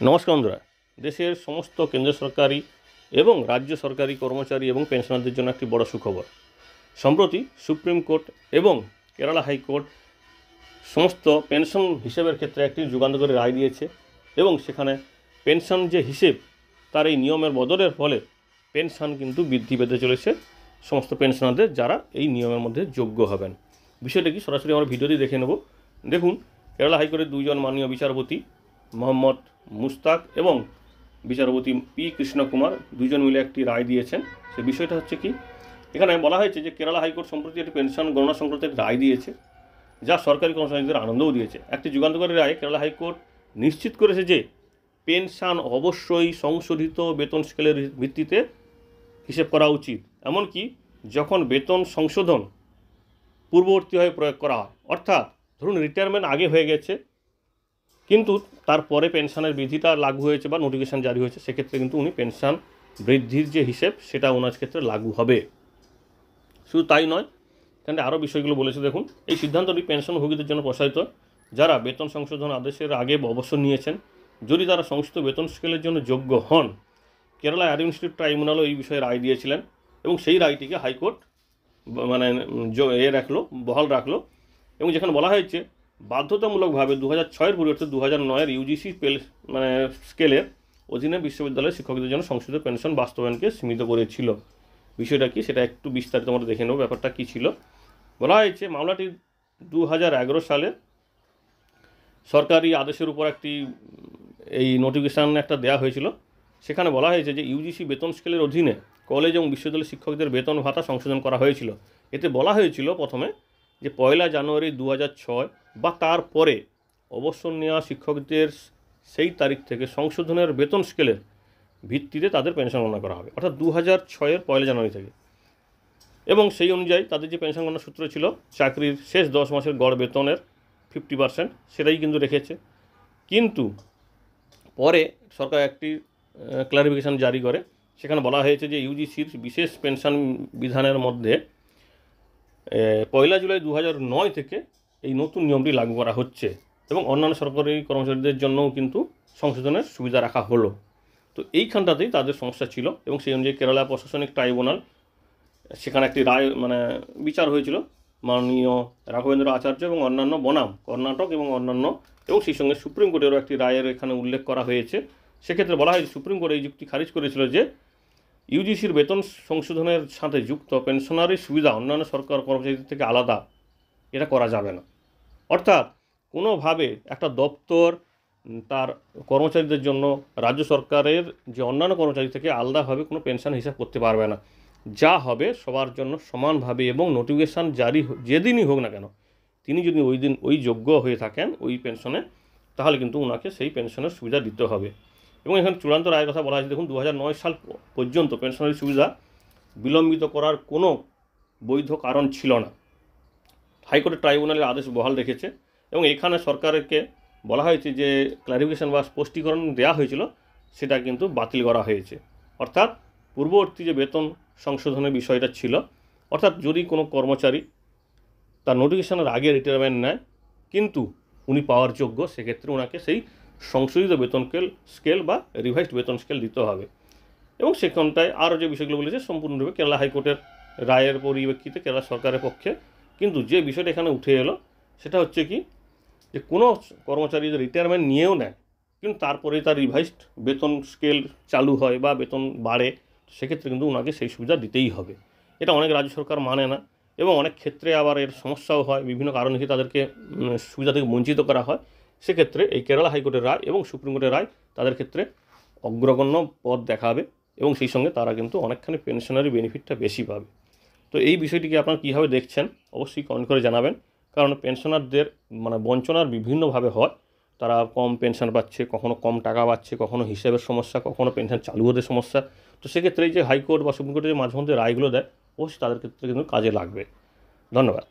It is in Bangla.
নমস্কার বন্ধুরা, দেশের সমস্ত কেন্দ্র সরকারি এবং রাজ্য সরকারি কর্মচারী এবং পেনশনারদের জন্য একটি বড় সুখবর। সম্প্রতি সুপ্রিম কোর্ট এবং কেরালা হাইকোর্ট সমস্ত পেনশন হিসেবের ক্ষেত্রে একটি যুগান্তকারী রায় দিয়েছে এবং সেখানে পেনশন যে হিসেব তার এই নিয়মের বদলের ফলে পেনশন কিন্তু বৃদ্ধি পেতে চলেছে সমস্ত পেনশনারদের, যারা এই নিয়মের মধ্যে যোগ্য হবেন। বিষয়টা কি সরাসরি আমরা ভিডিওতেই দেখে নেব। দেখুন, কেরালা হাইকোর্টের দুইজন মাননীয় বিচারপতি মোহাম্মদ মুস্তাক এবং বিচারপতি পি কৃষ্ণকুমার দুইজন মিলে একটি রায় দিয়েছেন। সে বিষয়টা হচ্ছে কি, এখানে বলা হয়েছে যে কেরালা হাইকোর্ট সম্প্রতি একটি পেনশন গণনা সংক্রান্ত একটি রায় দিয়েছে, যা সরকারি কর্মচারীদের আনন্দও দিয়েছে। একটি যুগান্তকারী রায়ে কেরালা হাইকোর্ট নিশ্চিত করেছে যে পেনশন অবশ্যই সংশোধিত বেতন স্কেলের ভিত্তিতে হিসেব করা উচিত, এমনকি যখন বেতন সংশোধন পূর্ববর্তীভাবে প্রয়োগ করা হয়। অর্থাৎ ধরুন রিটায়ারমেন্ট আগে হয়ে গেছে কিন্তু তারপরে পেনশনের বিধিটা লাগু হয়েছে বা নোটিফিকেশান জারি হয়েছে, সেক্ষেত্রে কিন্তু উনি পেনশন বৃদ্ধির যে হিসেব সেটা ওনার ক্ষেত্রে লাগু হবে। শুধু তাই নয়, এখানে আরও বিষয়গুলো বলেছে। দেখুন, এই সিদ্ধান্তটি পেনশনভোগীদের জন্য প্রসারিত, যারা বেতন সংশোধন আদেশের আগে অবসর নিয়েছেন, যদি তারা সংশোধিত বেতন স্কেলের জন্য যোগ্য হন। কেরালা অ্যাডমিনিস্ট্রেটিভ ট্রাইব্যুনালও এই বিষয়ে রায় দিয়েছিলেন এবং সেই রায়টিকে হাইকোর্ট বহাল রাখলো এবং যেখানে বলা হয়েছে বাধ্যতামূলকভাবে 2006-এর পরিবর্তে 2009-এর ইউজিসি স্কেলের অধীনে বিশ্ববিদ্যালয়ের শিক্ষকদের জন্য সংশোধিত পেনশন বাস্তবায়নকে সীমিত করেছিল। বিষয়টা কি সেটা একটু বিস্তারিত আমরা দেখে নেব। ব্যাপারটা কী ছিল, বলা হয়েছে মামলাটি 2011 সালে সরকারি আদেশের উপর একটি এই নোটিফিকেশান একটা দেওয়া হয়েছিল। সেখানে বলা হয়েছে যে ইউজিসি বেতন স্কেলের অধীনে কলেজ এবং বিশ্ববিদ্যালয়ের শিক্ষকদের বেতন ভাতা সংশোধন করা হয়েছিল। এতে বলা হয়েছিল প্রথমে যে 1 জানুয়ারি 2006 বা তারপরে অবসর নেওয়া শিক্ষকদের সেই তারিখ থেকে সংশোধনের বেতন স্কেলের ভিত্তিতে তাদের পেনশন গণনা করা হবে, অর্থাৎ 2006-এর 1 জানুয়ারি থেকে। এবং সেই অনুযায়ী তাদের যে পেনশন গণনার সূত্র ছিল চাকরির শেষ 10 মাসের গড় বেতনের 50%, সেটাই কিন্তু রেখেছে। কিন্তু পরে সরকার একটি ক্লারিফিকেশান জারি করে, সেখানে বলা হয়েছে যে ইউজিসির বিশেষ পেনশন বিধানের মধ্যে 1 জুলাই 2009 থেকে এই নতুন নিয়মটি লাগু করা হচ্ছে এবং অন্যান্য সরকারি কর্মচারীদের জন্যও কিন্তু সংশোধনের সুবিধা রাখা হলো। তো এইখানটাতেই তাদের সমস্যা ছিল এবং সেই অনুযায়ী কেরালা প্রশাসনিক ট্রাইব্যুনাল সেখানে একটি রায় বিচার হয়েছিল। মাননীয় রাঘবেন্দ্র আচার্য এবং অন্যান্য বনাম কর্ণাটক এবং অন্যান্য এবং সেই সঙ্গে সুপ্রিম কোর্টেরও একটি রায়ের এখানে উল্লেখ করা হয়েছে। সেক্ষেত্রে বলা হয়েছে সুপ্রিম কোর্ট এই যুক্তি খারিজ করেছিল যে ইউজিসির বেতন সংশোধনের সাথে যুক্ত পেনশনারি সুবিধা অন্যান্য সরকার কর্মচারীদের থেকে আলাদা এটা করা যাবে না। অর্থাৎ কোনোভাবে একটা দপ্তর তার কর্মচারীদের জন্য রাজ্য সরকারের যে অন্যান্য কর্মচারী থেকে আলাদাভাবে কোনো পেনশন হিসাব করতে পারবে না। যা হবে সবার জন্য সমানভাবে এবং নোটিফিকেশান জারি যেদিনই হোক না কেন, তিনি যদি ওই দিন ওই যোগ্য হয়ে থাকেন ওই পেনশনে, তাহলে কিন্তু ওনাকে সেই পেনশনের সুবিধা দিতে হবে। এবং এখানে চূড়ান্ত রায়ের কথা বলা হয়েছে। দেখুন, 2009 সাল পর্যন্ত পেনশনারি সুবিধা বিলম্বিত করার কোনো বৈধ কারণ ছিল না। হাইকোর্টের ট্রাইব্যুনালের আদেশ বহাল রেখেছে এবং এখানে সরকারকে বলা হয়েছে যে ক্লারিফিকেশান বা স্পষ্টীকরণ দেওয়া হয়েছিল সেটা কিন্তু বাতিল করা হয়েছে। অর্থাৎ পূর্ববর্তী যে বেতন সংশোধনের বিষয়টা ছিল, অর্থাৎ যদি কোনো কর্মচারী তার নোটিফিকেশানের আগে রিটায়ারমেন্ট নেয় কিন্তু উনি পাওয়ার যোগ্য, সেক্ষেত্রে ওনাকে সেই সংশোধিত বেতন স্কেল বা রিভাইসড বেতন স্কেল দিতে হবে। এবং সেখানটায় আরও যে বিষয়গুলো বলেছে সম্পূর্ণরূপে কেরালা হাইকোর্টের রায়ের পরিপ্রেক্ষিতে কেরালা সরকারের পক্ষে। কিন্তু যে বিষয়টা এখানে উঠে এলো সেটা হচ্ছে কি, যে কোনো কর্মচারী যদি রিটায়ারমেন্ট নিয়েও নেয় কিন্তু তারপরে তার রিভাইসড বেতন স্কেল চালু হয় বা বেতন বাড়ে, সেক্ষেত্রে কিন্তু ওনাকে সেই সুবিধা দিতেই হবে। এটা অনেক রাজ্য সরকার মানে না এবং অনেক ক্ষেত্রে আবার এর সমস্যাও হয়, বিভিন্ন কারণে তাদেরকে সুবিধা থেকে বঞ্চিত করা হয়। সেক্ষেত্রে এই কেরালা হাইকোর্টের রায় এবং সুপ্রিম কোর্টের রায় তাদের ক্ষেত্রে অগ্রগণ্য পথ দেখাবে এবং সেই সঙ্গে তারা কিন্তু অনেকখানি পেনশনারি বেনিফিটটা বেশি পাবে। তো এই বিষয়টিকে আপনারা কীভাবে দেখছেন অবশ্যই কমেন্ট করে জানাবেন, কারণ পেনশনারদের বঞ্চনার বিভিন্নভাবে হয়। তারা কম পেনশন পাচ্ছে, কখনো কম টাকা পাচ্ছে, কখনো হিসেবের সমস্যা, কখনো পেনশন চালু হতে সমস্যা। তো সেক্ষেত্রে এই যে হাইকোর্ট বা সুপ্রিম কোর্টের যে মাঝে মধ্যে রায়গুলো দেয় অবশ্যই তাদের ক্ষেত্রে কিন্তু কাজে লাগবে। ধন্যবাদ।